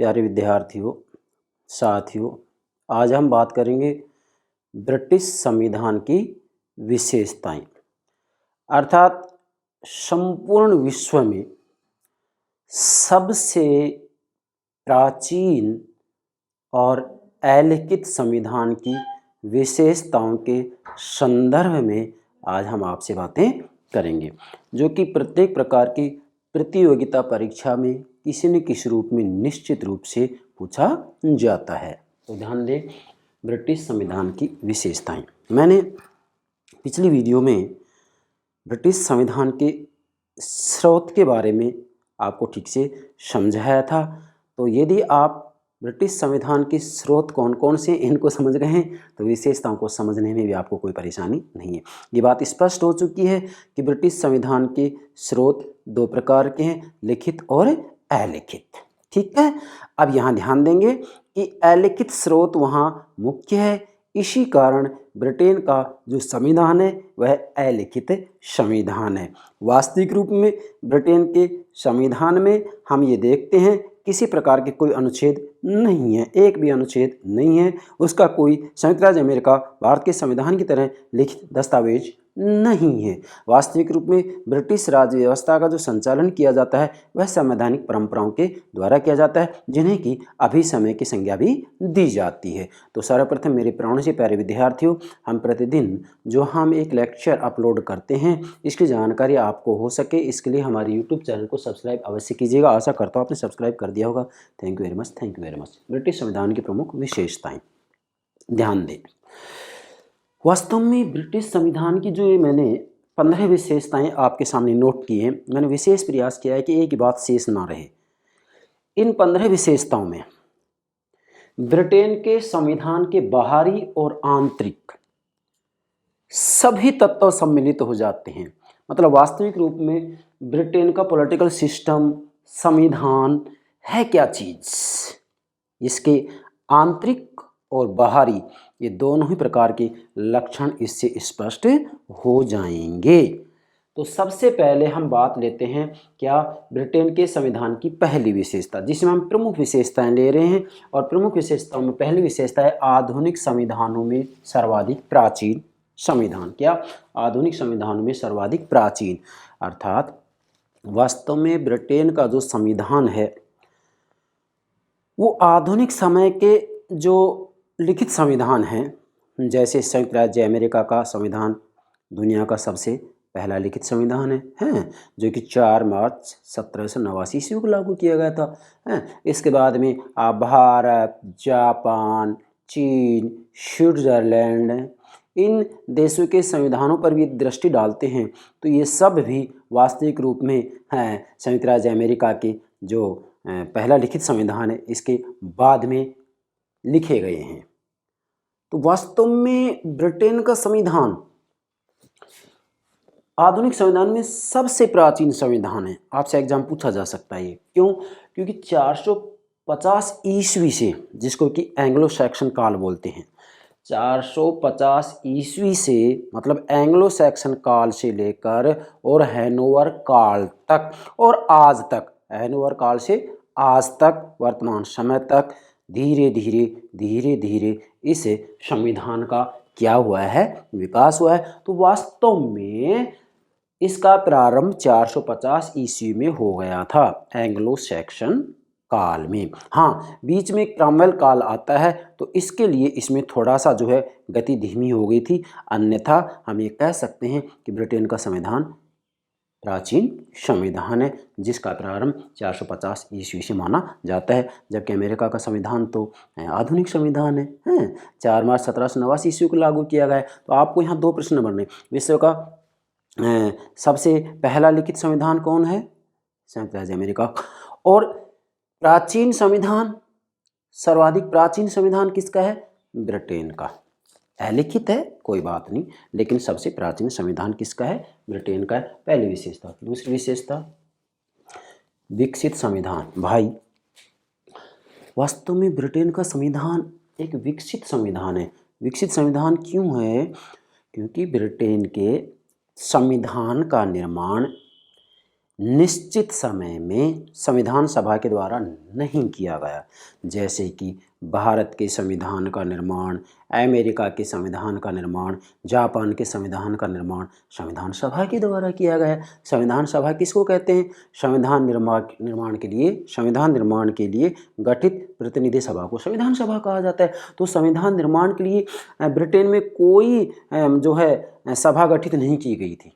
प्यारे विद्यार्थियों, साथियों, आज हम बात करेंगे ब्रिटिश संविधान की विशेषताएं। अर्थात संपूर्ण विश्व में सबसे प्राचीन और अलिखित संविधान की विशेषताओं के संदर्भ में आज हम आपसे बातें करेंगे, जो कि प्रत्येक प्रकार की प्रतियोगिता परीक्षा में किसी न किसी रूप में निश्चित रूप से पूछा जाता है। तो ध्यान दें, ब्रिटिश संविधान की विशेषताएं। मैंने पिछली वीडियो में ब्रिटिश संविधान के स्रोत के बारे में आपको ठीक से समझाया था। तो यदि आप ब्रिटिश संविधान के स्रोत कौन कौन से इनको समझ गए हैं तो विशेषताओं को समझने में भी आपको कोई परेशानी नहीं है। ये बात स्पष्ट हो चुकी है कि ब्रिटिश संविधान के स्रोत दो प्रकार के हैं, लिखित और अलिखित। ठीक है, अब यहाँ ध्यान देंगे कि अलिखित स्रोत वहाँ मुख्य है। इसी कारण ब्रिटेन का जो संविधान है वह अलिखित संविधान है। वास्तविक रूप में ब्रिटेन के संविधान में हम ये देखते हैं किसी प्रकार के कोई अनुच्छेद नहीं है, एक भी अनुच्छेद नहीं है। उसका कोई संयुक्त राज्य अमेरिका भारत के संविधान की तरह लिखित दस्तावेज नहीं है। वास्तविक रूप में ब्रिटिश राज्य व्यवस्था का जो संचालन किया जाता है वह संवैधानिक परंपराओं के द्वारा किया जाता है, जिन्हें कि अभिसमय की संज्ञा भी दी जाती है। तो सर्वप्रथम मेरे प्राणों से प्यारे विद्यार्थियों, हम प्रतिदिन जो हम एक लेक्चर अपलोड करते हैं इसकी जानकारी आपको हो सके, इसके लिए हमारे यूट्यूब चैनल को सब्सक्राइब अवश्य कीजिएगा। आशा करता हूँ आपने सब्सक्राइब कर दिया होगा। Thank you very much, thank you very much. British संविधान की प्रमुख विशेषताएं ध्यान दें। वास्तव में ब्रिटिश संविधान की जो मैंने 15 विशेषताएं आपके सामने नोट की हैं, मैंने विशेष प्रयास किया है कि एक ही बात शेष ना रहे। इन 15 विशेषताओं में ब्रिटेन के संविधान के बाहरी और आंतरिक सभी तत्व सम्मिलित हो जाते हैं। मतलब वास्तविक रूप में ब्रिटेन का पॉलिटिकल सिस्टम, संविधान है क्या चीज़, इसके आंतरिक और बाहरी ये दोनों ही प्रकार के लक्षण इससे स्पष्ट हो जाएंगे। तो सबसे पहले हम बात लेते हैं क्या ब्रिटेन के संविधान की पहली विशेषता, जिसमें हम प्रमुख विशेषताएं ले रहे हैं। और प्रमुख विशेषताओं में पहली विशेषता है आधुनिक संविधानों में सर्वाधिक प्राचीन संविधान। क्या आधुनिक संविधानों में सर्वाधिक प्राचीन, अर्थात वास्तव में ब्रिटेन का जो संविधान है वो आधुनिक समय के जो लिखित संविधान हैं, जैसे संयुक्त राज्य अमेरिका का संविधान दुनिया का सबसे पहला लिखित संविधान है जो कि 4 मार्च 1789 ईस्वी को लागू किया गया था। इसके बाद में आप भारत, जापान, चीन, स्विट्जरलैंड, इन देशों के संविधानों पर भी दृष्टि डालते हैं तो ये सब भी वास्तविक रूप में हैं संयुक्त राज्य अमेरिका के जो पहला लिखित संविधान है इसके बाद में लिखे गए हैं। तो वास्तव में ब्रिटेन का संविधान आधुनिक संविधान में सबसे प्राचीन संविधान है। आपसे एग्जाम पूछा जा सकता है, क्यों? क्योंकि 450 ईस्वी से, जिसको कि एंग्लो सैक्सन काल बोलते हैं, 450 ईस्वी से मतलब एंग्लो सैक्सन काल से लेकर और हैनोवर काल तक और आज तक, हैनोवर काल से आज तक वर्तमान समय तक धीरे धीरे इस संविधान का क्या हुआ है, विकास हुआ है। तो वास्तव में इसका प्रारंभ 450 ईस्वी में हो गया था एंग्लो सैक्सन काल में। हाँ, बीच में क्रॉमवेल काल आता है तो इसके लिए इसमें थोड़ा सा जो है गति धीमी हो गई थी, अन्यथा हम ये कह सकते हैं कि ब्रिटेन का संविधान प्राचीन संविधान है जिसका प्रारंभ 450 ईस्वी से माना जाता है, जबकि अमेरिका का संविधान तो आधुनिक संविधान है 4 मार्च 1789 ईस्वी को लागू किया गया है। तो आपको यहाँ 2 प्रश्न बन रहे। विश्व का सबसे पहला लिखित संविधान कौन है? संयुक्त राज्य अमेरिका। और प्राचीन संविधान, सर्वाधिक प्राचीन संविधान किसका है? ब्रिटेन का। अलिखित है कोई बात नहीं, लेकिन सबसे प्राचीन संविधान किसका है? ब्रिटेन का है। पहली विशेषता। दूसरी विशेषता विकसित संविधान। भाई वास्तव में ब्रिटेन का संविधान एक विकसित संविधान है। विकसित संविधान क्यों है? क्योंकि ब्रिटेन के संविधान का निर्माण निश्चित समय में संविधान सभा के द्वारा नहीं किया गया, जैसे कि भारत के संविधान का निर्माण, अमेरिका के संविधान का निर्माण, जापान के संविधान का निर्माण संविधान सभा के द्वारा किया गया। संविधान सभा किसको कहते हैं? संविधान निर्माण के लिए गठित प्रतिनिधि सभा को संविधान सभा कहा जाता है। तो संविधान निर्माण के लिए ब्रिटेन में कोई जो है सभा गठित नहीं की गई थी।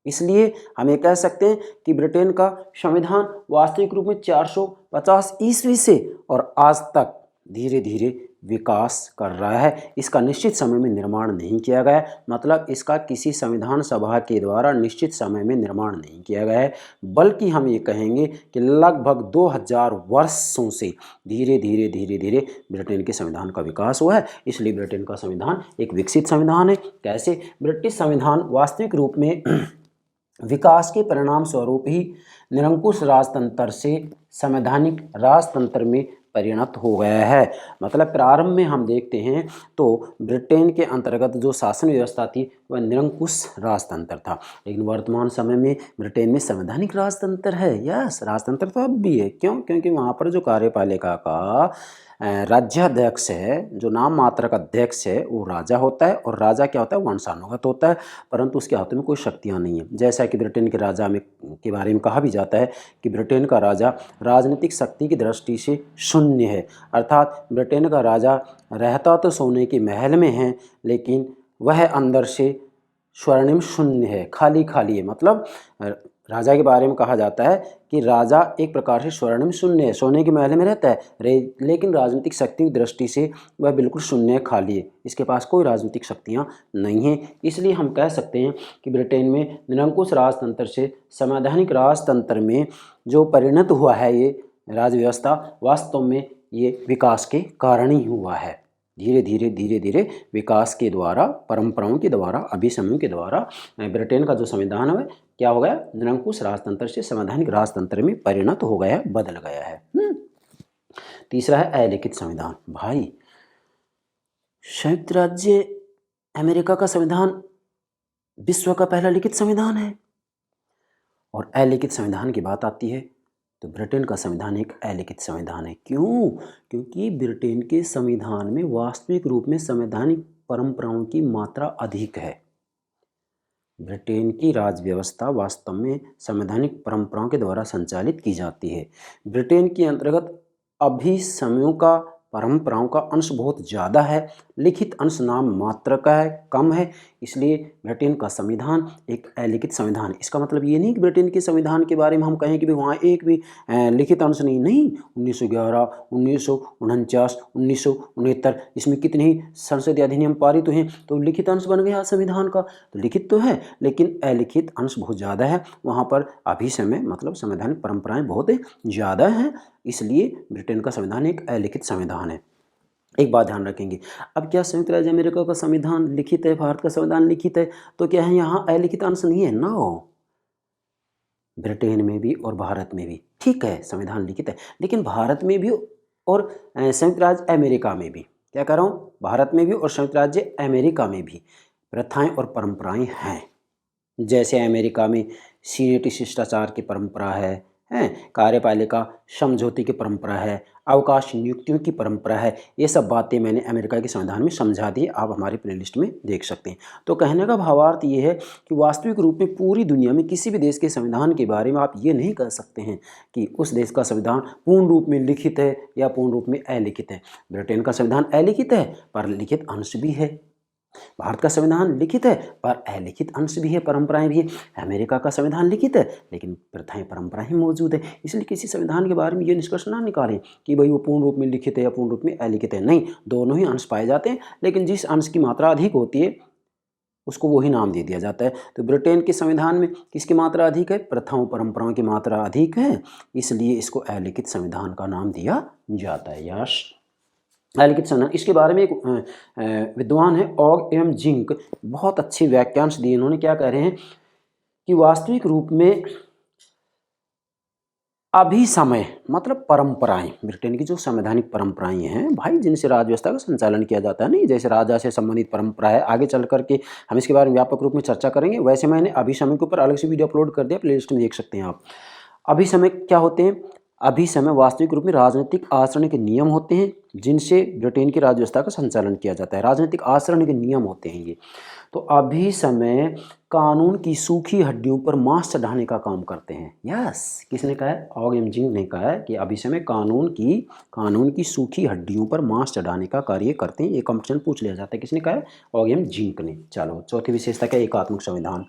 इसलिए हम ये कह सकते हैं कि ब्रिटेन का संविधान वास्तविक रूप में 450 ईस्वी से और आज तक धीरे धीरे विकास कर रहा है। इसका निश्चित समय में निर्माण नहीं किया गया, मतलब इसका किसी संविधान सभा के द्वारा निश्चित समय में निर्माण नहीं किया गया है, बल्कि हम ये कहेंगे कि लगभग 2000 वर्षों से धीरे धीरे ब्रिटेन के संविधान का विकास हुआ है। इसलिए ब्रिटेन का संविधान एक विकसित संविधान है। कैसे? ब्रिटिश संविधान वास्तविक रूप में विकास के परिणाम स्वरूप ही निरंकुश राजतंत्र से संवैधानिक राजतंत्र में परिणत हो गया है। मतलब प्रारंभ में हम देखते हैं तो ब्रिटेन के अंतर्गत जो शासन व्यवस्था थी वह निरंकुश राजतंत्र था, लेकिन वर्तमान समय में ब्रिटेन में संवैधानिक राजतंत्र है। यस, राजतंत्र तो अब भी है। क्यों? क्योंकि वहाँ पर जो कार्यपालिका का राज्याध्यक्ष है, जो नाम मात्र का अध्यक्ष है, वो राजा होता है, और राजा क्या होता है? वंशानुगत होता है, परंतु उसके हाथों में कोई शक्तियाँ नहीं है। जैसा कि ब्रिटेन के राजा में के बारे में कहा भी जाता है कि ब्रिटेन का राजा राजनीतिक शक्ति की दृष्टि से शून्य है, अर्थात ब्रिटेन का राजा रहता तो सोने के महल में है, लेकिन वह अंदर से स्वर्णिम शून्य है, खाली खाली है। मतलब राजा के बारे में कहा जाता है कि राजा एक प्रकार से स्वर्णिम शून्य है, सोने के महल में रहता है, लेकिन राजनीतिक शक्ति की दृष्टि से वह बिल्कुल शून्य है, खाली है, इसके पास कोई राजनीतिक शक्तियाँ नहीं हैं। इसलिए हम कह सकते हैं कि ब्रिटेन में निरंकुश राजतंत्र से संवैधानिक राजतंत्र में जो परिणत हुआ है ये राज्य व्यवस्था, वास्तव में ये विकास के कारण ही हुआ है। धीरे धीरे विकास के द्वारा, परंपराओं के द्वारा, अभिसमयों के द्वारा ब्रिटेन का जो संविधान है क्या हो गया? निरंकुश राजतंत्र से संवैधानिक राजतंत्र में परिणत हो गया, बदल गया है। तीसरा है अलिखित संविधान। भाई, संयुक्त राज्य अमेरिका का संविधान विश्व का पहला लिखित संविधान है, और अलिखित संविधान की बात आती है तो ब्रिटेन का संविधान एक अलिखित संविधान है। क्यों? क्योंकि ब्रिटेन के संविधान में वास्तविक रूप में संवैधानिक परंपराओं की मात्रा अधिक है। ब्रिटेन की राज्य व्यवस्था वास्तव में संवैधानिक परंपराओं के द्वारा संचालित की जाती है। ब्रिटेन के अंतर्गत अभिसमयों का, परंपराओं का अंश बहुत ज़्यादा है, लिखित अंश नाम मात्र का है, कम है। इसलिए ब्रिटेन का संविधान एक अलिखित संविधान है। इसका मतलब ये नहीं कि ब्रिटेन के संविधान के बारे में हम कहें कि भी वहाँ एक भी लिखित अंश नहीं। 1911, 1949, 1969 इसमें कितने ही संसदीय अधिनियम पारित हुए, तो लिखित अंश बन गया संविधान का। तो लिखित तो है, लेकिन अलिखित अंश बहुत ज़्यादा है। वहाँ पर अभिसमय मतलब संवैधानिक परंपराएँ बहुत ज़्यादा हैं, इसलिए ब्रिटेन का संविधान एक अलिखित संविधान है। एक बात ध्यान रखेंगे, अब क्या संयुक्त राज्य अमेरिका का संविधान लिखित है, भारत का संविधान लिखित है, तो क्या है यहाँ अलिखित अंश नहीं है? नो, ब्रिटेन में भी और भारत में भी ठीक है संविधान लिखित है, लेकिन भारत में भी और संयुक्त राज्य अमेरिका में भी, क्या कर रहा हूँ, भारत में भी और संयुक्त राज्य अमेरिका में भी प्रथाएं और परंपराएं हैं। जैसे अमेरिका में सीनेटी शिष्टाचार की परंपरा है, कार्यपालिका समझौते की परंपरा है, अवकाश नियुक्तियों की परंपरा है। ये सब बातें मैंने अमेरिका के संविधान में समझा दी, आप हमारी प्लेलिस्ट में देख सकते हैं। तो कहने का भावार्थ ये है कि वास्तविक रूप में पूरी दुनिया में किसी भी देश के संविधान के बारे में आप ये नहीं कह सकते हैं कि उस देश का संविधान पूर्ण रूप में लिखित है या पूर्ण रूप में अलिखित है। ब्रिटेन का संविधान अलिखित है पर लिखित अंश भी है, भारत का संविधान लिखित है पर अलिखित अंश भी है, परंपराएं भी है। अमेरिका का संविधान लिखित है लेकिन प्रथाएं परंपराएं मौजूद है। इसलिए किसी संविधान के बारे में ये निष्कर्ष ना निकालें कि भाई वो पूर्ण रूप में लिखित है या पूर्ण रूप में अलिखित है। नहीं, दोनों ही अंश पाए जाते हैं, लेकिन जिस अंश की मात्रा अधिक होती है उसको वही नाम दे दिया जाता है। तो ब्रिटेन के संविधान में किसकी मात्रा अधिक है? प्रथाओं परंपराओं की मात्रा अधिक है, इसलिए इसको अलिखित संविधान का नाम दिया जाता है। यश अलिखित संविधान, इसके बारे में एक विद्वान है ऑग एम जिंक, बहुत अच्छी व्याख्यांश दिए इन्होंने। क्या कह रहे हैं कि वास्तविक रूप में अभिसमय मतलब परंपराएं, ब्रिटेन की जो संवैधानिक परंपराएं हैं भाई, जिनसे राज्य व्यवस्था का संचालन किया जाता है, नहीं जैसे राजा से संबंधित परंपरा है, आगे चल करके हम इसके बारे में व्यापक रूप में चर्चा करेंगे। वैसे मैंने अभिसमय के ऊपर अलग से वीडियो अपलोड कर दिया, प्लेलिस्ट में देख सकते हैं आप। अभिसमय क्या होते हैं? अभिसमय वास्तविक रूप में राजनीतिक आचरण के नियम होते हैं जिनसे ब्रिटेन की राज्य व्यवस्था का संचालन किया जाता है। राजनीतिक आचरण के नियम होते हैं ये। तो अभिसमय कानून की सूखी हड्डियों पर मांस चढ़ाने का काम करते हैं। यस, किसने कहा है? ऑग जिंक ने कहा है कि अभिसमय कानून की सूखी हड्डियों पर मांस चढ़ाने का कार्य करते हैं। ये कंपटीशन पूछ लिया जाता है, किसने कहा है? ऑग जिंक ने। चलो, चौथी विशेषता क्या है? एकात्मक संविधान।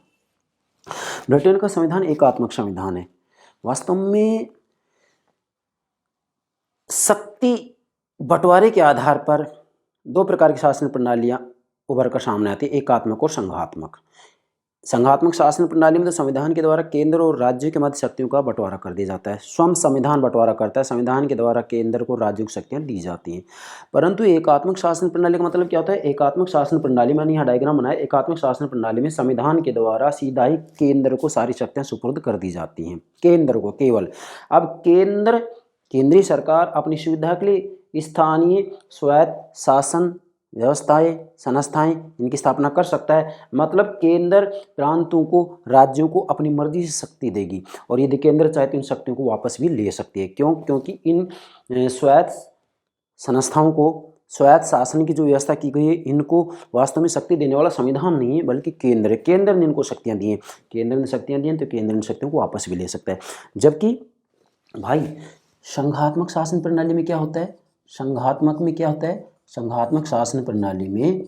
ब्रिटेन का संविधान एकात्मक संविधान है। वास्तव में शक्ति बंटवारे के आधार पर दो प्रकार की शासन प्रणालियां उभर कर सामने आती है, एकात्मक और संघात्मक। संघात्मक शासन प्रणाली में तो संविधान के द्वारा केंद्र और राज्य के मध्य शक्तियों का बंटवारा कर दिया जाता है। स्वयं संविधान बंटवारा करता है, संविधान के द्वारा केंद्र को राज्यों को शक्तियां दी जाती हैं। परंतु एकात्मक शासन प्रणाली का मतलब क्या होता है? एकात्मक शासन प्रणाली, मैंने यहाँ डायग्राम बनाया, एकात्मक शासन प्रणाली में संविधान के द्वारा सीधा ही केंद्र को सारी शक्तियां सुपुर्द कर दी जाती हैं, केंद्र को केवल। अब केंद्रीय सरकार अपनी सुविधा के लिए स्थानीय स्वायत्त शासन व्यवस्थाएं, संस्थाएं इनकी स्थापना कर सकता है। मतलब केंद्र प्रांतों को, राज्यों को अपनी मर्जी से शक्ति देगी, और यदि केंद्र चाहे तो इन शक्तियों को वापस भी ले सकती है। क्यों? क्योंकि इन स्वायत्त संस्थाओं को, स्वायत्त शासन की जो व्यवस्था की गई है, इनको वास्तव में शक्ति देने वाला संविधान नहीं है बल्कि केंद्र ने इनको शक्तियाँ दी हैं। केंद्र ने शक्तियाँ दी हैं तो केंद्र इन शक्तियों को वापस भी ले सकता है। जबकि भाई संघात्मक शासन प्रणाली में क्या होता है? संघात्मक में क्या होता है? संघात्मक शासन प्रणाली में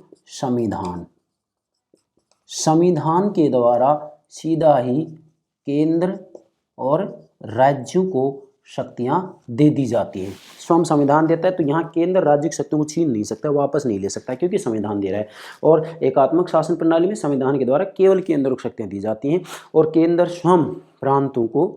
संविधान के द्वारा सीधा ही केंद्र और राज्यों को शक्तियां दे दी जाती हैं। स्वयं संविधान देता है तो यहाँ केंद्र राज्य की शक्तियों को छीन नहीं सकता, वापस नहीं ले सकता, क्योंकि संविधान दे रहा है। और एकात्मक शासन प्रणाली में संविधान के द्वारा केवल केंद्र को शक्तियां दी जाती हैं और केंद्र स्वयं प्रांतों को,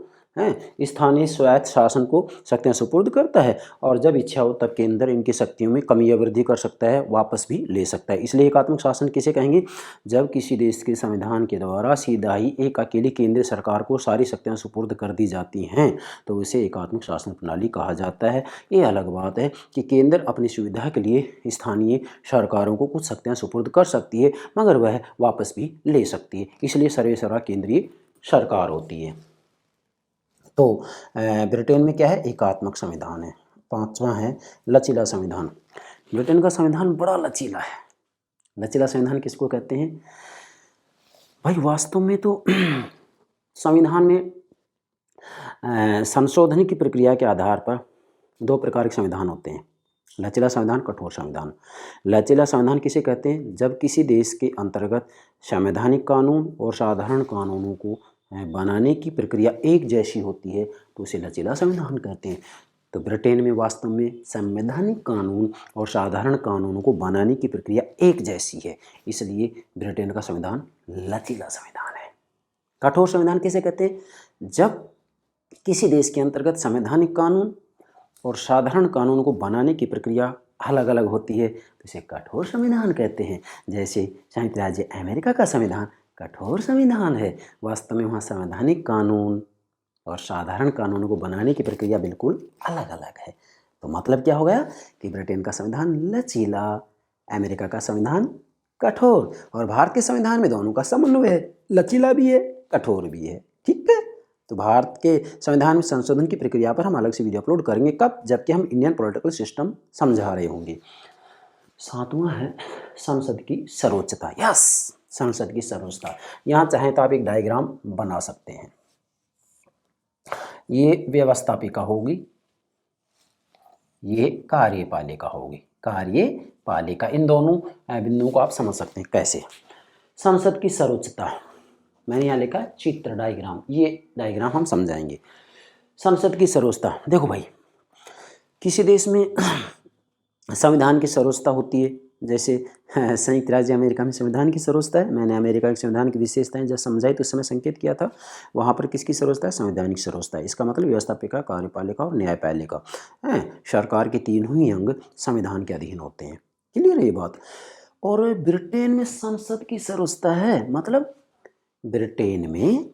स्थानीय स्वायत्त शासन को शक्तियां सुपुर्द करता है, और जब इच्छा हो तब केंद्र इनकी शक्तियों में कमी या वृद्धि कर सकता है, वापस भी ले सकता है। इसलिए एकात्मक शासन किसे कहेंगे? जब किसी देश के संविधान के द्वारा सीधा ही एक अकेली केंद्रीय सरकार को सारी शक्तियां सुपुर्द कर दी जाती हैं तो उसे एकात्मक शासन प्रणाली कहा जाता है। ये अलग बात है कि केंद्र अपनी सुविधा के लिए स्थानीय सरकारों को कुछ शक्तियाँ सुपुर्द कर सकती है, मगर वह वापस भी ले सकती है। इसलिए सर्वेसर्वा केंद्रीय सरकार होती है। तो ब्रिटेन में क्या है? एकात्मक संविधान है। पांचवा है लचीला संविधान। ब्रिटेन का संविधान बड़ा लचीला है। लचीला संविधान किसको कहते हैं? भाई वास्तव में तो संविधान में संशोधन की प्रक्रिया के आधार पर दो प्रकार के संविधान होते हैं, लचीला संविधान, कठोर संविधान। लचीला संविधान किसे कहते हैं? जब किसी देश के अंतर्गत संवैधानिक कानून और साधारण कानूनों को बनाने की प्रक्रिया एक जैसी होती है तो उसे लचीला संविधान कहते हैं। तो ब्रिटेन में वास्तव में संवैधानिक कानून और साधारण कानूनों को बनाने की प्रक्रिया एक जैसी है, इसलिए ब्रिटेन का संविधान लचीला संविधान है। कठोर संविधान किसे कहते हैं? जब किसी देश के अंतर्गत संवैधानिक कानून और साधारण कानूनों को बनाने की प्रक्रिया अलग अलग होती है तो इसे कठोर संविधान कहते हैं। जैसे संयुक्त राज्य अमेरिका का संविधान कठोर संविधान है। वास्तव में वहाँ संवैधानिक कानून और साधारण कानूनों को बनाने की प्रक्रिया बिल्कुल अलग अलग है। तो मतलब क्या हो गया कि ब्रिटेन का संविधान लचीला, अमेरिका का संविधान कठोर, और भारत के संविधान में दोनों का समन्वय है, लचीला भी है कठोर भी है। ठीक है, तो भारत के संविधान में संशोधन की प्रक्रिया पर हम अलग से वीडियो अपलोड करेंगे। कब? जबकि हम इंडियन पॉलिटिकल सिस्टम समझा रहे होंगे। सातवां है संसद की सर्वोच्चता। यस, संसद की सर्वोच्चता। यहाँ चाहें तो आप एक डायग्राम बना सकते हैं। ये व्यवस्थापिका होगी, ये कार्यपालिका होगी। कार्यपालिका, इन दोनों बिंदुओं को आप समझ सकते हैं कैसे। संसद की सर्वोच्चता मैंने यहाँ लिखा चित्र डायग्राम, ये डायग्राम हम समझाएंगे। संसद की सर्वोच्चता, देखो भाई किसी देश में संविधान की सर्वोच्चता होती है, जैसे संयुक्त राज्य अमेरिका में संविधान की सर्वोच्चता है। मैंने अमेरिका के संविधान की विशेषताएं जब समझाई तो उस समय संकेत किया था। वहाँ पर किसकी सर्वोच्चता है? संवैधानिक सर्वोच्चता है। इसका मतलब व्यवस्थापिका, कार्यपालिका और न्यायपालिका, सरकार के तीनों ही अंग संविधान के अधीन होते हैं। क्लियर है ये बात? और ब्रिटेन में संसद की सर्वोच्चता है, मतलब ब्रिटेन में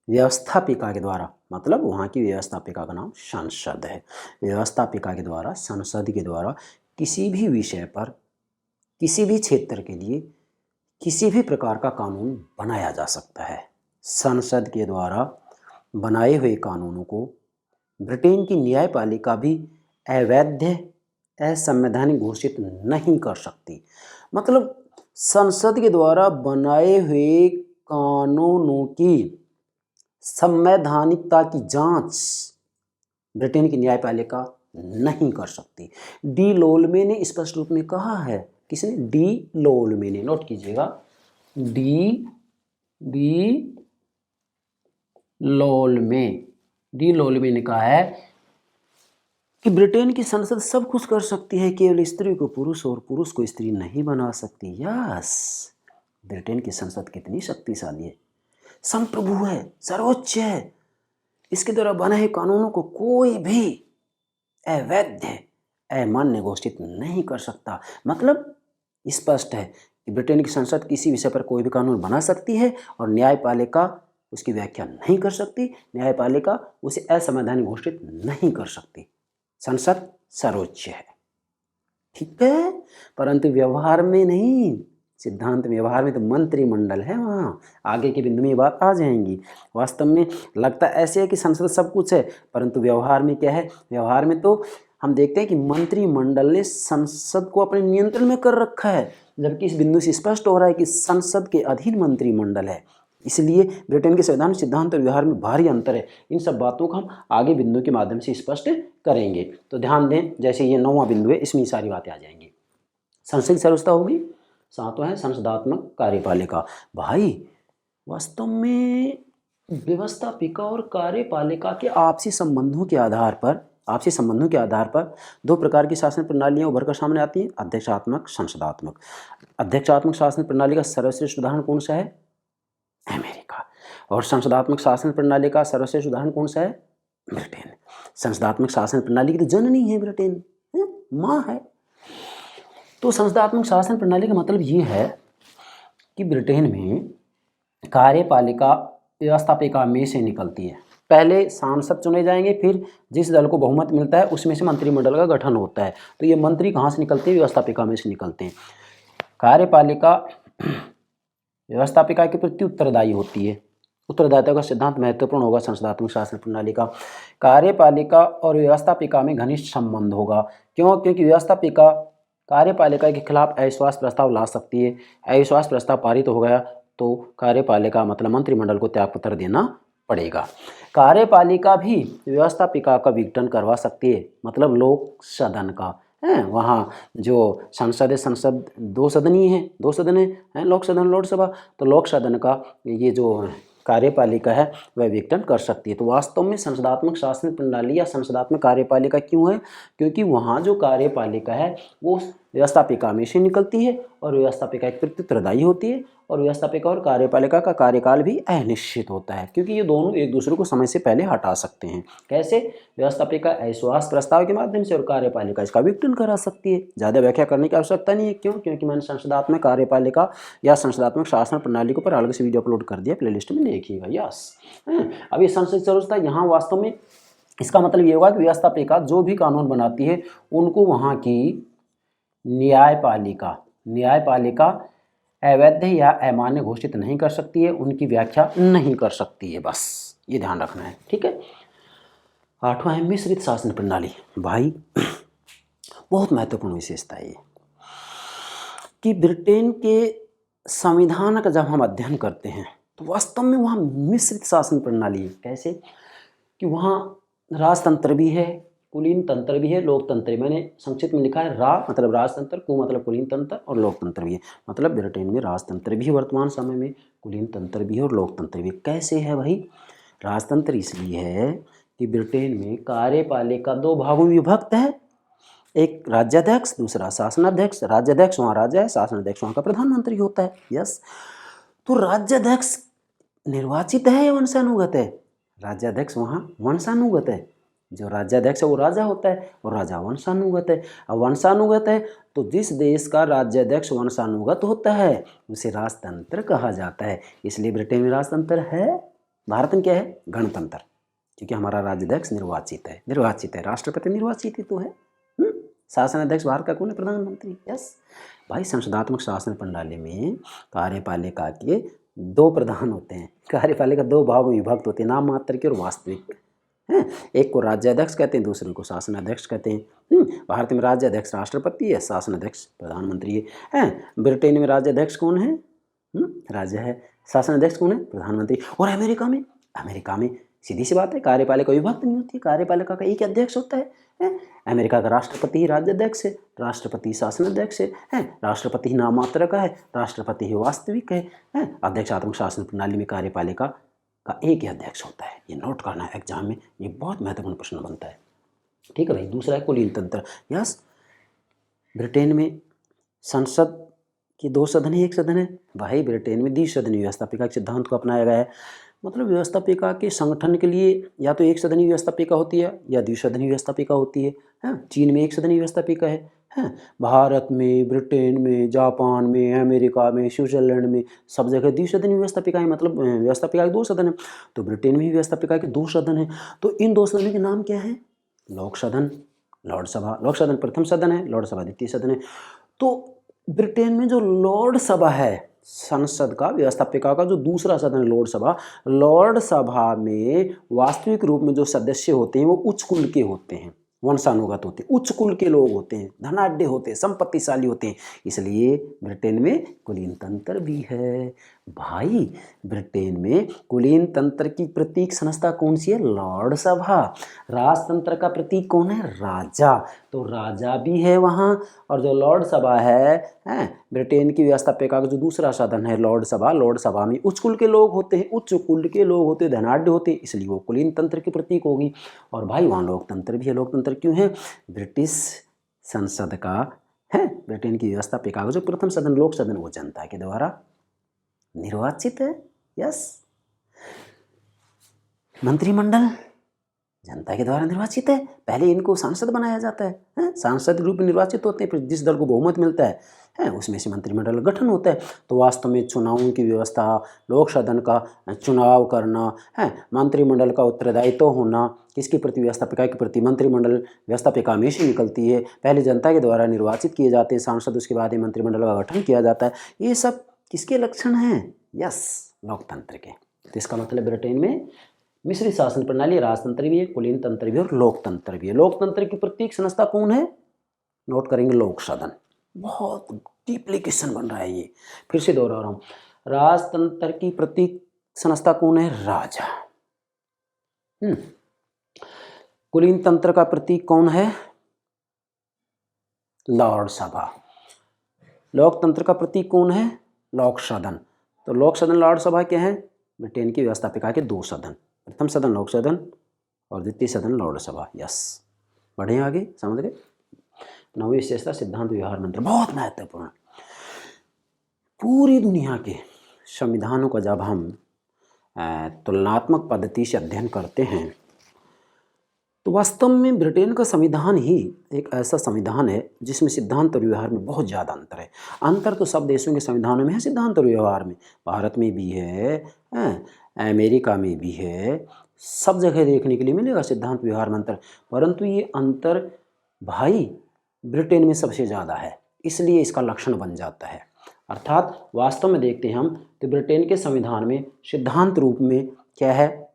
व्यवस्थापिका के द्वारा, मतलब वहाँ की व्यवस्थापिका का नाम संसद है। व्यवस्थापिका के द्वारा, संसद के द्वारा किसी भी विषय पर, किसी भी क्षेत्र के लिए किसी भी प्रकार का कानून बनाया जा सकता है। संसद के द्वारा बनाए हुए कानूनों को ब्रिटेन की न्यायपालिका भी अवैध, असंवैधानिक घोषित नहीं कर सकती। मतलब संसद के द्वारा बनाए हुए कानूनों की संवैधानिकता की जांच ब्रिटेन की न्यायपालिका नहीं कर सकती। डी लोलमे ने स्पष्ट रूप में कहा है। किसने? डी लोलमे ने। नोट कीजिएगा, डी लोलमे ने कहा है कि ब्रिटेन की संसद सब कुछ कर सकती है, केवल स्त्री को पुरुष और पुरुष को स्त्री नहीं बना सकती। यस, ब्रिटेन की संसद कितनी शक्तिशाली है, संप्रभु है, सर्वोच्च है। इसके द्वारा बने हुए कानूनों को कोई भी अवैध, अमान्य घोषित नहीं कर सकता। मतलब स्पष्ट है कि ब्रिटेन की संसद किसी विषय पर कोई भी कानून बना सकती है और न्यायपालिका उसकी व्याख्या नहीं कर सकती, न्यायपालिका उसे असंवैधानिक घोषित नहीं कर सकती। संसद सर्वोच्च है, ठीक है, परंतु व्यवहार में नहीं। सिद्धांत व्यवहार में तो मंत्रिमंडल है, वहाँ आगे के बिंदु में ये बात आ जाएंगी। वास्तव में लगता ऐसे है कि संसद सब कुछ है, परंतु व्यवहार में क्या है? व्यवहार में तो हम देखते हैं कि मंत्रिमंडल ने संसद को अपने नियंत्रण में कर रखा है, जबकि इस बिंदु से स्पष्ट हो रहा है कि संसद के अधीन मंत्रिमंडल है। इसलिए ब्रिटेन के संविधान, सिद्धांत और व्यवहार में भारी अंतर है। इन सब बातों को हम आगे बिंदु के माध्यम से स्पष्ट करेंगे। तो ध्यान दें, जैसे ये 9वां बिंदु है, इसमें सारी बातें आ जाएंगी। संसद की सर्वोच्चता होगी। 7वां है संसदात्मक कार्यपालिका। भाई वास्तव में व्यवस्थापिका और कार्यपालिका के आपसी संबंधों के आधार पर दो प्रकार की शासन प्रणालियां उभर कर सामने आती हैं, अध्यक्षात्मक, संसदात्मक। अध्यक्षात्मक शासन प्रणाली का सर्वश्रेष्ठ उदाहरण कौन सा है? अमेरिका। और संसदात्मक शासन प्रणाली का सर्वश्रेष्ठ उदाहरण कौन सा है? ब्रिटेन। संसदात्मक शासन प्रणाली की तो जननी है ब्रिटेन, माँ है। तो संसदात्मक शासन प्रणाली का मतलब ये है कि ब्रिटेन में कार्यपालिका व्यवस्थापिका में से निकलती है। पहले सांसद चुने जाएंगे, फिर जिस दल को बहुमत मिलता है उसमें से मंत्रिमंडल का गठन होता है। तो ये मंत्री कहाँ से निकलते हैं? व्यवस्थापिका में से निकलते हैं। कार्यपालिका व्यवस्थापिका के प्रति उत्तरदायी होती है। उत्तरदायित्व का सिद्धांत महत्वपूर्ण होगा संसदात्मक शासन प्रणाली का। कार्यपालिका और व्यवस्थापिका में घनिष्ठ संबंध होगा। क्यों? क्योंकि व्यवस्थापिका कार्यपालिका के खिलाफ अविश्वास प्रस्ताव ला सकती है। अविश्वास प्रस्ताव पारित हो गया तो कार्यपालिका मतलब मंत्रिमंडल को त्यागपत्र देना पड़ेगा। कार्यपालिका भी व्यवस्थापिका का विघटन करवा सकती है, मतलब लोक सदन का है। वहाँ जो संसद है, संसद दो सदनीय है, दो सदन है, लोक सदन, लोकसभा। तो लोक सदन का ये जो कार्यपालिका है वह विघटन कर सकती है। तो वास्तव में संसदात्मक शासन प्रणाली या संसदात्मक कार्यपालिका क्यों है? क्योंकि वहाँ जो कार्यपालिका है वो व्यवस्थापिका में से निकलती है और व्यवस्थापिका के प्रति उत्तरदायी होती है, और व्यवस्थापिका और कार्यपालिका का कार्यकाल भी अनिश्चित होता है, क्योंकि ये दोनों एक दूसरे को समय से पहले हटा सकते हैं। कैसे? व्यवस्थापिका अविश्वास प्रस्ताव के माध्यम से और कार्यपालिका इसका विघटन करा सकती है। ज़्यादा व्याख्या करने की आवश्यकता नहीं है। क्यों? क्योंकि मैंने संसदात्मक कार्यपालिका या संसदात्मक शासन प्रणाली के ऊपर अलग से वीडियो अपलोड कर दिया, प्लेलिस्ट में देखिएगा। यस, अब ये संसद सर्वोच्चता यहाँ वास्तव में इसका मतलब ये होगा कि व्यवस्थापिका जो भी कानून बनाती है उनको वहाँ की न्यायपालिका अवैध या अमान्य घोषित नहीं कर सकती है, उनकी व्याख्या नहीं कर सकती है। बस ये ध्यान रखना है, ठीक है। 8वां है मिश्रित शासन प्रणाली। भाई बहुत महत्वपूर्ण विशेषता है ये कि ब्रिटेन के संविधान का जब हम अध्ययन करते हैं तो वास्तव में वहाँ मिश्रित शासन प्रणाली है। कैसे? कि वहाँ राजतंत्र भी है, कुलीन तंत्र भी है, लोकतंत्र। मैंने संक्षिप्त में लिखा है रा मतलब राजतंत्र, कु मतलब कुलीन तंत्र, और लोकतंत्र भी है। मतलब ब्रिटेन में राजतंत्र भी है वर्तमान समय में, कुलीन तंत्र भी है और लोकतंत्र भी। कैसे है भाई? राजतंत्र इसलिए है कि ब्रिटेन में कार्यपालिका दो भागों में विभक्त है, एक राज्याध्यक्ष, दूसरा शासनाध्यक्ष। राज्याध्यक्ष वहाँ राजा है, शासनाध्यक्ष वहाँ का प्रधानमंत्री होता है। यस, तो राज्याध्यक्ष निर्वाचित है या वंशानुगत है? राज्याध्यक्ष वहाँ वंशानुगत है। जो राज्याध्यक्ष है वो राजा होता है और राजा वंशानुगत है। अब वंशानुगत है तो जिस देश का राज्याध्यक्ष वंशानुगत होता है उसे राजतंत्र कहा जाता है। इसलिए ब्रिटेन में राजतंत्र है, भारत में क्या है? गणतंत्र, क्योंकि हमारा राज्याध्यक्ष निर्वाचित है, राष्ट्रपति निर्वाचित ही तो है। शासनाध्यक्ष भारत का कौन है? प्रधानमंत्री। यस भाई, संसदात्मक शासन प्रणाली में कार्यपालिका के 2 प्रधान होते हैं। कार्यपालिका 2 भाग में विभक्त होती है, नाम मात्र के और वास्तविक हैं। एक को राज्याध्यक्ष कहते हैं, दूसरे को शासनाध्यक्ष कहते हैं। भारत में राज्याध्यक्ष राष्ट्रपति है, शासनाध्यक्ष प्रधानमंत्री है। ब्रिटेन में राज्याध्यक्ष कौन है? राजा है। शासनाध्यक्ष कौन है? प्रधानमंत्री। और अमेरिका में सीधी सी बात है, कार्यपालिका विभक्त नहीं होती, कार्यपालिका का एक अध्यक्ष होता है। अमेरिका का राष्ट्रपति ही राज्याध्यक्ष है, राष्ट्रपति शासनाध्यक्ष है। राष्ट्रपति ही नाम मात्र का है, राष्ट्रपति ही वास्तविक है। अध्यक्षात्मक शासन प्रणाली में कार्यपालिका का एक ही अध्यक्ष होता है। ये नोट करना है एग्जाम में, ये बहुत महत्वपूर्ण प्रश्न बनता है। ठीक है भाई। दूसरा है कुलीन तंत्र। यस, ब्रिटेन में संसद के 2 सदन है, 1 सदन है। भाई ब्रिटेन में द्विसदनीय व्यवस्थापिका के सिद्धांत को अपनाया गया है। मतलब व्यवस्थापिका के संगठन के लिए या तो 1 सदनीय व्यवस्थापिका होती है या द्विसदनीय व्यवस्थापिका होती है। चीन में 1 सदनीय व्यवस्थापिका है। भारत में, ब्रिटेन में, जापान में, अमेरिका में, स्विट्जरलैंड में सब जगह द्विसदनीय व्यवस्थापिका है, मतलब व्यवस्थापिका के 2 सदन है। तो ब्रिटेन में भी व्यवस्थापिका के 2 सदन है। तो इन 2 सदनों के नाम क्या है? लोक सदन, लॉर्ड सभा। लोक सदन प्रथम सदन है, लॉर्ड सभा द्वितीय सदन है। तो ब्रिटेन में जो लॉर्ड सभा है, संसद का व्यवस्थापिका का जो दूसरा सदन लॉर्ड सभा में वास्तविक रूप में जो सदस्य होते हैं वो उच्च कुल के होते हैं, वंशानुगत होते हैं, उच्च कुल के लोग होते हैं, धनाढ्य होते हैं, संपत्तिशाली होते हैं। इसलिए ब्रिटेन में कुलीन तंत्र भी है। भाई ब्रिटेन में कुलीन तंत्र की प्रतीक संस्था कौन सी है? लॉर्ड सभा। राजतंत्र का प्रतीक कौन है? राजा। तो राजा भी है वहाँ। और जो लॉर्ड सभा है ब्रिटेन की व्यवस्थापिका का जो दूसरा सदन है लॉर्ड सभा में उच्च कुल के लोग होते हैं, धनाढ्य होते हैं, इसलिए वो कुलीन तंत्र की प्रतीक होगी। और भाई वहाँ लोकतंत्र भी है। लोकतंत्र क्यों है? ब्रिटिश संसद का है, ब्रिटेन की व्यवस्थापिका का जो प्रथम सदन लोक सदन वो जनता के द्वारा निर्वाचित है। यस, मंत्रिमंडल जनता के द्वारा निर्वाचित है। पहले इनको सांसद बनाया जाता है, सांसद रूप में निर्वाचित होते हैं, फिर जिस दल को बहुमत मिलता है उसमें से मंत्रिमंडल गठन होता है। तो वास्तव में चुनावों की व्यवस्था, लोक सदन का चुनाव करना है, मंत्रिमंडल का उत्तरदायित्व होना किसके प्रति? व्यवस्थापिका के प्रति। मंत्रिमंडल व्यवस्थापिका में से निकलती है, पहले जनता के द्वारा निर्वाचित किए जाते हैं सांसद, उसके बाद ही मंत्रिमंडल का गठन किया जाता है। ये सब किसके लक्षण हैं? यस, लोकतंत्र के। तो इसका मतलब ब्रिटेन में मिश्रित शासन प्रणाली, राजतंत्र भी है, कुलीन तंत्र भी और लोकतंत्र भी है। लोकतंत्र की प्रतीक संस्था कौन है? नोट करेंगे, लोक सदन। बहुत डीपली क्वेश्चन बन रहा है ये, फिर से दोहरा रहा हूँ। राजतंत्र की प्रतीक संस्था कौन है? राजा। कुलीन तंत्र का प्रतीक कौन है? लॉर्ड सभा। लोकतंत्र का प्रतीक कौन है? लोक सदन। तो लोक सदन, लॉर्ड सभा क्या है? ब्रिटेन की व्यवस्थापिका के 2 सदन, प्रथम सदन लोक सदन और द्वितीय सदन लॉर्ड सभा। यस, बढ़े आगे, समझ गए। 9वीं विशेषता सिद्धांत व्यवहार मंत्र, बहुत महत्वपूर्ण। पूरी दुनिया के संविधानों का जब हम तुलनात्मक पद्धति से अध्ययन करते हैं तो वास्तव में ब्रिटेन का संविधान ही एक ऐसा संविधान है जिसमें सिद्धांत और व्यवहार में बहुत ज़्यादा अंतर है। अंतर तो सब देशों के संविधानों में है, सिद्धांत और व्यवहार में। भारत में भी है, अमेरिका में भी है, सब जगह देखने के लिए मिलेगा सिद्धांत व्यवहार में अंतर। परंतु ये अंतर भाई ब्रिटेन में सबसे ज़्यादा है, इसलिए इसका लक्षण बन जाता है। अर्थात वास्तव में देखते हैं हम तो ब्रिटेन के संविधान में सिद्धांत रूप में क्या है?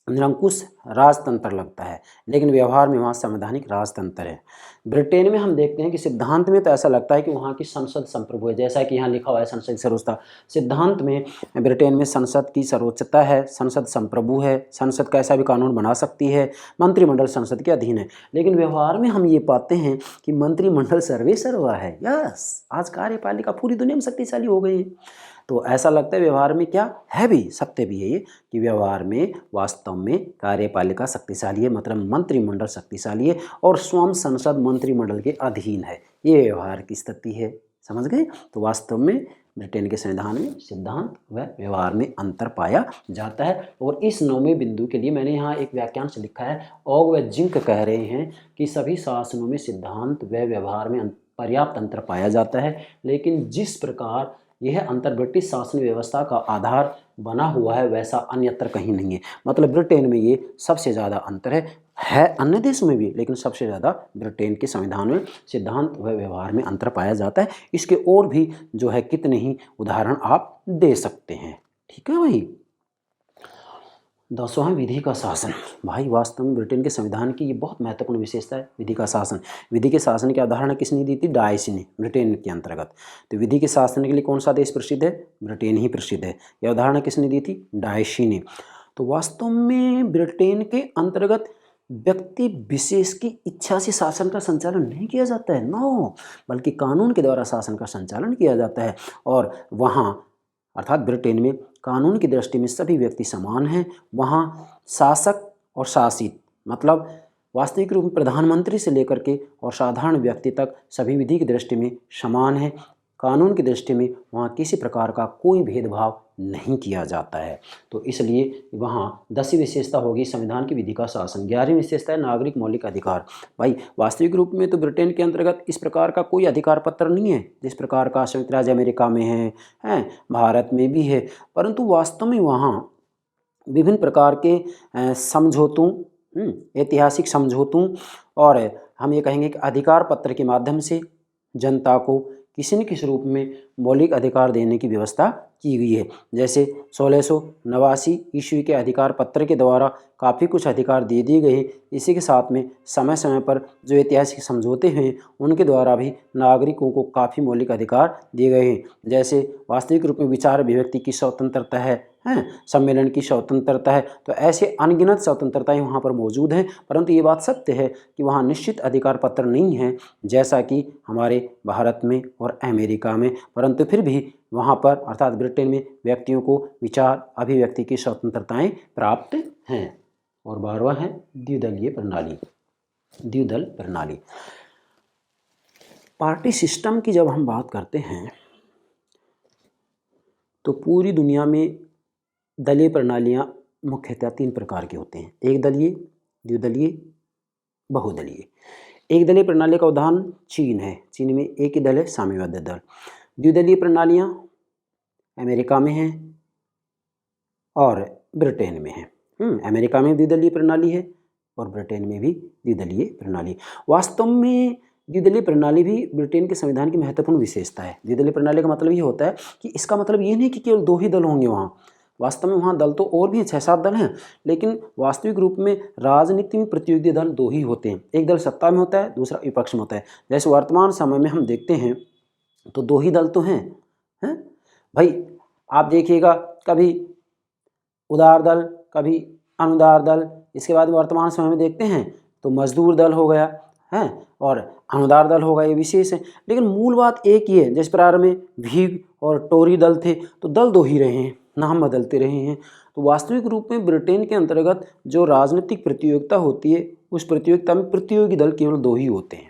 निरंकुश राजतंत्र लगता है, लेकिन व्यवहार में वहाँ संवैधानिक राजतंत्र है। ब्रिटेन में हम देखते हैं कि सिद्धांत में तो ऐसा लगता है कि वहाँ की संसद संप्रभु है, जैसा कि यहाँ लिखा हुआ है संसद की सर्वोच्चता। सिद्धांत में ब्रिटेन में संसद की सर्वोच्चता है, संसद संप्रभु है, संसद कैसा भी कानून बना सकती है, मंत्रिमंडल संसद के अधीन है। लेकिन व्यवहार में हम ये पाते हैं कि मंत्रिमंडल सर्वे सर्वा है। यस, आज कार्यपालिका पूरी दुनिया में शक्तिशाली हो गई है। तो ऐसा लगता है व्यवहार में क्या है, भी सत्य भी है ये कि व्यवहार में वास्तव में कार्यपालिका शक्तिशाली है, मतलब मंत्रिमंडल शक्तिशाली है और स्वयं संसद मंत्रिमंडल के अधीन है। ये व्यवहार की स्थिति है, समझ गए। तो वास्तव में ब्रिटेन के संविधान में सिद्धांत व व्यवहार में अंतर पाया जाता है। और इस 9वें बिंदु के लिए मैंने यहाँ एक वाक्यांश से लिखा है, ऑग व जिंक कह रहे हैं कि सभी शासनों में सिद्धांत व व्यवहार में पर्याप्त अंतर पाया जाता है, लेकिन जिस प्रकार यह अंतर ब्रिटिश शासन व्यवस्था का आधार बना हुआ है वैसा अन्यत्र कहीं नहीं है। मतलब ब्रिटेन में ये सबसे ज़्यादा अंतर है अन्य देशों में भी, लेकिन सबसे ज़्यादा ब्रिटेन के संविधान में सिद्धांत व व्यवहार में अंतर पाया जाता है। इसके और भी जो है कितने ही उदाहरण आप दे सकते हैं। ठीक है भाई। 10वां विधि का शासन। भाई वास्तव में ब्रिटेन के संविधान की ये बहुत महत्वपूर्ण विशेषता है, विधि का शासन। विधि के शासन की अवधारणा किसने दी थी? डायसी ने, ब्रिटेन के अंतर्गत। तो विधि के शासन के लिए कौन सा देश प्रसिद्ध है? ब्रिटेन ही प्रसिद्ध है। यह अवधारणा किसने दी थी? डायसी ने। तो वास्तव में ब्रिटेन के अंतर्गत व्यक्ति विशेष की इच्छा से शासन का संचालन नहीं किया जाता है, नो, बल्कि कानून के द्वारा शासन का संचालन किया जाता है। और वहाँ अर्थात ब्रिटेन में कानून की दृष्टि में सभी व्यक्ति समान हैं। वहाँ शासक और शासित मतलब वास्तविक रूप में प्रधानमंत्री से लेकर के और साधारण व्यक्ति तक सभी विधि की दृष्टि में समान है। कानून की दृष्टि में वहाँ किसी प्रकार का कोई भेदभाव नहीं किया जाता है। तो इसलिए वहाँ 10वीं विशेषता होगी संविधान की विधि का शासन। 11वीं विशेषता है नागरिक मौलिक अधिकार। भाई वास्तविक रूप में तो ब्रिटेन के अंतर्गत इस प्रकार का कोई अधिकार पत्र नहीं है जिस प्रकार का संयुक्त राज्य अमेरिका में है, भारत में भी है, परंतु वास्तव में वहाँ विभिन्न प्रकार के समझौतों, ऐतिहासिक समझौतों और हम ये कहेंगे कि अधिकार पत्र के माध्यम से जनता को किसी न किसी रूप में मौलिक अधिकार देने की व्यवस्था की गई है। जैसे 1689 ईस्वी के अधिकार पत्र के द्वारा काफ़ी कुछ अधिकार दे दिए गए हैं। इसी के साथ में समय समय पर जो ऐतिहासिक समझौते हैं उनके द्वारा भी नागरिकों को काफ़ी मौलिक अधिकार दिए गए हैं। जैसे वास्तविक रूप में विचार अभिव्यक्ति की स्वतंत्रता है, सम्मेलन की स्वतंत्रता है। तो ऐसे अनगिनत स्वतंत्रताएं वहाँ पर मौजूद हैं, परंतु ये बात सत्य है कि वहाँ निश्चित अधिकार पत्र नहीं है जैसा कि हमारे भारत में और अमेरिका में। परंतु फिर भी वहाँ पर अर्थात ब्रिटेन में व्यक्तियों को विचार अभिव्यक्ति की स्वतंत्रताएं प्राप्त हैं। और 12वां है द्विदलीय प्रणाली। द्विदल प्रणाली पार्टी सिस्टम की जब हम बात करते हैं तो पूरी दुनिया में दलीय प्रणालियाँ मुख्यतः 3 प्रकार की होते हैं: एक दलीय, द्विदलीय, बहुदलीय। एक दलीय प्रणाली का उदाहरण चीन है। चीन में एक ही दल है, साम्यवादी दल। द्विदलीय प्रणालियाँ अमेरिका में हैं और ब्रिटेन में हैं। अमेरिका में द्विदलीय प्रणाली है और ब्रिटेन में भी द्विदलीय प्रणाली। वास्तव में द्विदलीय प्रणाली भी ब्रिटेन के संविधान की महत्वपूर्ण विशेषता है। द्विदलीय प्रणाली का मतलब ये होता है कि इसका मतलब ये नहीं कि केवल 2 ही दल होंगे वहाँ। वास्तव में वहाँ दल तो और भी 6-7 दल हैं, लेकिन वास्तविक रूप में राजनीति में प्रतियोगी दल 2 ही होते हैं। एक दल सत्ता में होता है, दूसरा विपक्ष में होता है। जैसे वर्तमान समय में हम देखते हैं तो 2 ही दल तो हैं भाई। आप देखिएगा कभी उदार दल, कभी अनुदार दल। इसके बाद वर्तमान समय में देखते हैं तो मजदूर दल हो गया है और अनुदार दल होगा, ये विशेष है। लेकिन मूल बात एक ही है, जिस प्रारंभ में व्हिग और टोरी दल थे तो दल 2 ही रहे हैं, नाम बदलते रहे हैं। तो वास्तविक रूप में ब्रिटेन के अंतर्गत जो राजनीतिक प्रतियोगिता होती है उस प्रतियोगिता में प्रतियोगी दल केवल 2 ही होते हैं।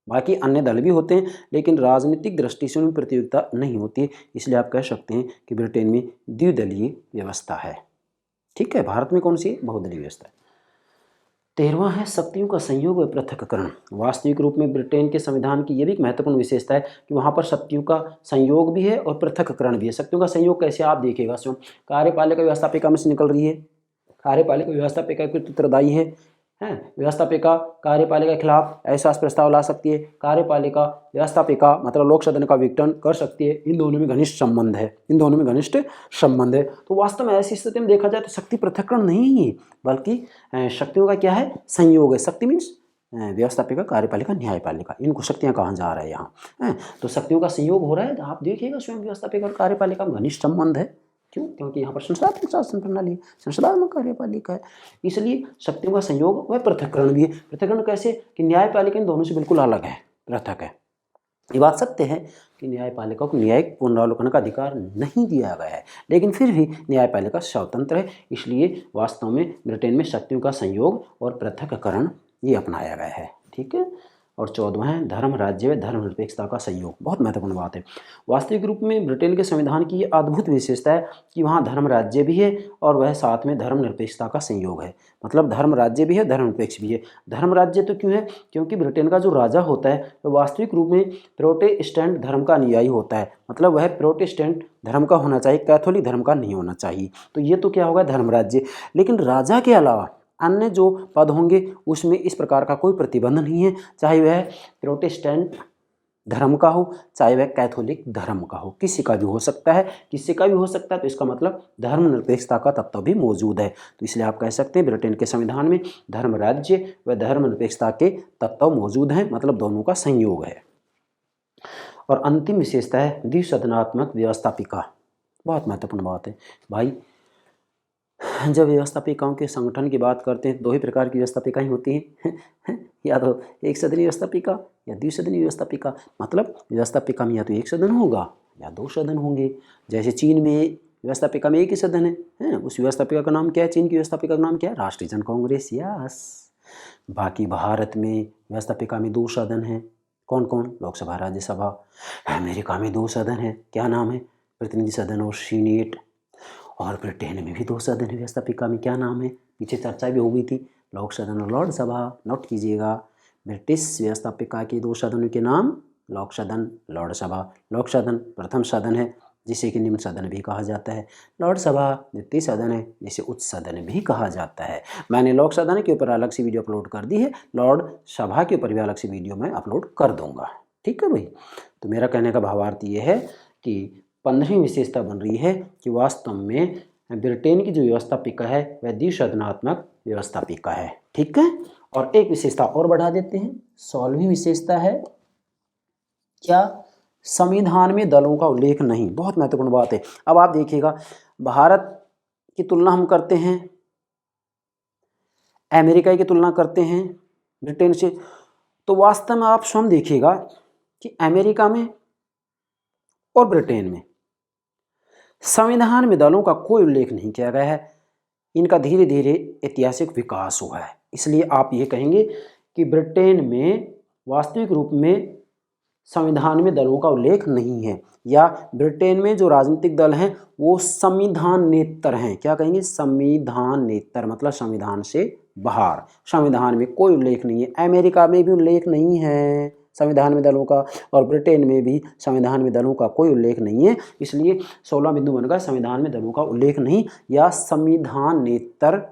बाकी अन्य दल भी होते हैं लेकिन राजनीतिक दृष्टि से उनमें प्रतियोगिता नहीं होती है। इसलिए आप कह सकते हैं कि ब्रिटेन में द्विदलीय व्यवस्था है। ठीक है। भारत में कौन सी है? बहुदलीय व्यवस्था है। 13वां है शक्तियों का संयोग व पृथक्करण। वास्तविक रूप में ब्रिटेन के संविधान की यह भी एक महत्वपूर्ण विशेषता है कि वहाँ पर शक्तियों का संयोग भी है और पृथक्करण भी है। शक्तियों का संयोग कैसे आप देखिएगा स्वयं। कार्यपालिका व्यवस्थापिका में से निकल रही है। कार्यपालिका व्यवस्थापिका के उत्तरदायी है। व्यवस्थापिका कार्यपालिका के खिलाफ अविश्वास प्रस्ताव ला सकती है। कार्यपालिका व्यवस्थापिका मतलब लोक सदन का विघटन कर सकती है। इन दोनों में घनिष्ठ संबंध है। तो वास्तव में ऐसी स्थिति में देखा जाए तो शक्ति पृथक्करण नहीं है बल्कि शक्तियों का क्या है? संयोग है। शक्ति मीन्स व्यवस्थापिका, कार्यपालिका, न्यायपालिका, इनको शक्तियाँ कहाँ जा रहा है यहाँ तो शक्तियों का संयोग हो रहा है। आप देखिएगा स्वयं व्यवस्थापिका और कार्यपालिका में घनिष्ठ संबंध है। क्यों? क्योंकि यहाँ पर संसदात्मक शासन प्रणाली है, संसदात्मक कार्यपालिका है, इसलिए शक्तियों का संयोग व पृथक्करण भी है। पृथक्करण कैसे? कि न्यायपालिका इन दोनों से बिल्कुल अलग है, पृथक है। ये बात सत्य है कि न्यायपालिका को न्यायिक पुनरावलोकन का अधिकार नहीं दिया गया है, लेकिन फिर भी न्यायपालिका स्वतंत्र है। इसलिए वास्तव में ब्रिटेन में शक्तियों का संयोग और पृथक्करण ये अपनाया गया है। ठीक है। और 14वां है धर्म राज्य व धर्मनिरपेक्षता का संयोग। बहुत महत्वपूर्ण बात है। वास्तविक रूप में ब्रिटेन के संविधान की ये अद्भुत विशेषता है कि वहाँ धर्म राज्य भी है और वह साथ में धर्मनिरपेक्षता का संयोग है। मतलब धर्म राज्य भी है, धर्मनिरपेक्ष भी है। धर्म राज्य तो क्यों है? क्योंकि ब्रिटेन का जो राजा होता है वह वास्तविक रूप में प्रोटेस्टेंट धर्म का अनुयायी होता है। मतलब वह प्रोटेस्टेंट धर्म का होना चाहिए, कैथोलिक धर्म का नहीं होना चाहिए। तो ये तो क्या होगा? धर्म राज्य। लेकिन राजा के अलावा अन्य जो पद होंगे उसमें इस प्रकार का कोई प्रतिबंध नहीं है, चाहे वह प्रोटेस्टेंट धर्म का हो चाहे वह कैथोलिक धर्म का हो, किसी का भी हो सकता है, किसी का भी हो सकता है। तो इसका मतलब धर्मनिरपेक्षता का तत्व भी मौजूद है। तो इसलिए आप कह सकते हैं ब्रिटेन के संविधान में धर्म राज्य व धर्मनिरपेक्षता के तत्व मौजूद हैं, मतलब दोनों का संयोग है। और अंतिम विशेषता है द्विसदनात्मक व्यवस्थापिका। बहुत महत्वपूर्ण बात है भाई। जब व्यवस्थापिकाओं के संगठन की बात करते हैं, दो ही प्रकार की व्यवस्थापिकाएं होती हैं या तो एक सदनी व्यवस्थापिका या द्विसदनी व्यवस्थापिका। मतलब व्यवस्थापिका में या तो एक सदन होगा या दो सदन होंगे। जैसे चीन में व्यवस्थापिका में एक ही सदन है, उस व्यवस्थापिका का नाम क्या है? चीन की व्यवस्थापिका का नाम क्या है? राष्ट्रीय जन कांग्रेस। यस। बाकी भारत में व्यवस्थापिका में दो सदन हैं। कौन कौन? लोकसभा, राज्यसभा। अमेरिका में दो सदन है, क्या नाम है? प्रतिनिधि सदन और सीनेट। और ब्रिटेन में भी दो सदन है व्यवस्थापिका में, क्या नाम है? पीछे चर्चा भी हो गई थी, लोक सदन और लॉर्ड सभा। नोट कीजिएगा, ब्रिटिश व्यवस्थापिका के दो सदनों के नाम लोक सदन, लॉर्ड सभा। लोक सदन प्रथम सदन है जिसे कि निम्न सदन भी कहा जाता है। लॉर्ड सभा द्वितीय सदन है जिसे उच्च सदन भी कहा जाता है। मैंने लोक सदन के ऊपर अलग से वीडियो अपलोड कर दी है, लॉर्ड सभा के ऊपर भी अलग से वीडियो मैं अपलोड कर दूंगा। ठीक है भाई। तो मेरा कहने का भावार्थ ये है कि 15वीं विशेषता बन रही है कि वास्तव में ब्रिटेन की जो व्यवस्थापिका है वह द्विसदनात्मक व्यवस्थापिका है। ठीक है। और एक विशेषता और बढ़ा देते हैं, 16वीं विशेषता है क्या? संविधान में दलों का उल्लेख नहीं। बहुत महत्वपूर्ण बात है। अब आप देखिएगा, भारत की तुलना हम करते हैं, अमेरिका की तुलना करते हैं ब्रिटेन से, तो वास्तव में आप स्वयं देखिएगा कि अमेरिका में और ब्रिटेन में संविधान में दलों का कोई उल्लेख नहीं किया गया है। इनका धीरे धीरे ऐतिहासिक विकास हुआ है। इसलिए आप ये कहेंगे कि ब्रिटेन में वास्तविक रूप में संविधान में दलों का उल्लेख नहीं है, या ब्रिटेन में जो राजनीतिक दल हैं वो संविधानेतर हैं। क्या कहेंगे? संविधानेतर, मतलब संविधान से बाहर, संविधान में कोई उल्लेख नहीं है। अमेरिका में भी उल्लेख नहीं है संविधान में दलों का, और ब्रिटेन में भी संविधान में दलों का कोई उल्लेख नहीं है। इसलिए 16 बिंदु बनकर संविधान में दलों का उल्लेख नहीं, या संविधानेतर,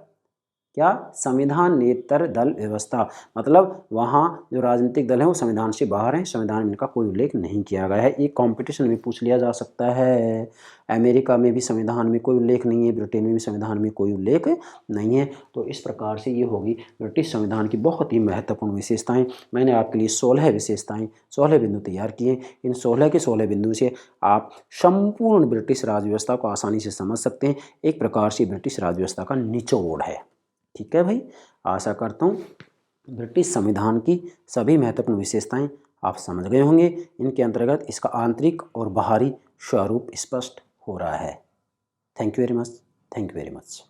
क्या? संविधानेतर दल व्यवस्था, मतलब वहाँ जो राजनीतिक दल हैं वो संविधान से बाहर हैं, संविधान में इनका कोई उल्लेख नहीं किया गया है। एक कंपटीशन में पूछ लिया जा सकता है। अमेरिका में भी संविधान में कोई उल्लेख नहीं है, ब्रिटेन में भी संविधान में कोई उल्लेख नहीं है। तो इस प्रकार से ये होगी ब्रिटिश संविधान की बहुत ही महत्वपूर्ण विशेषताएँ। मैंने आपके लिए 16 विशेषताएँ, 16 बिंदु तैयार किए। इन 16 के 16 बिंदु से आप संपूर्ण ब्रिटिश राज व्यवस्था को आसानी से समझ सकते हैं। एक प्रकार से ब्रिटिश राज व्यवस्था का निचोड़ है। ठीक है भाई। आशा करता हूँ ब्रिटिश संविधान की सभी महत्वपूर्ण विशेषताएं आप समझ गए होंगे। इनके अंतर्गत इसका आंतरिक और बाहरी स्वरूप स्पष्ट हो रहा है। Thank you very much. Thank you very much.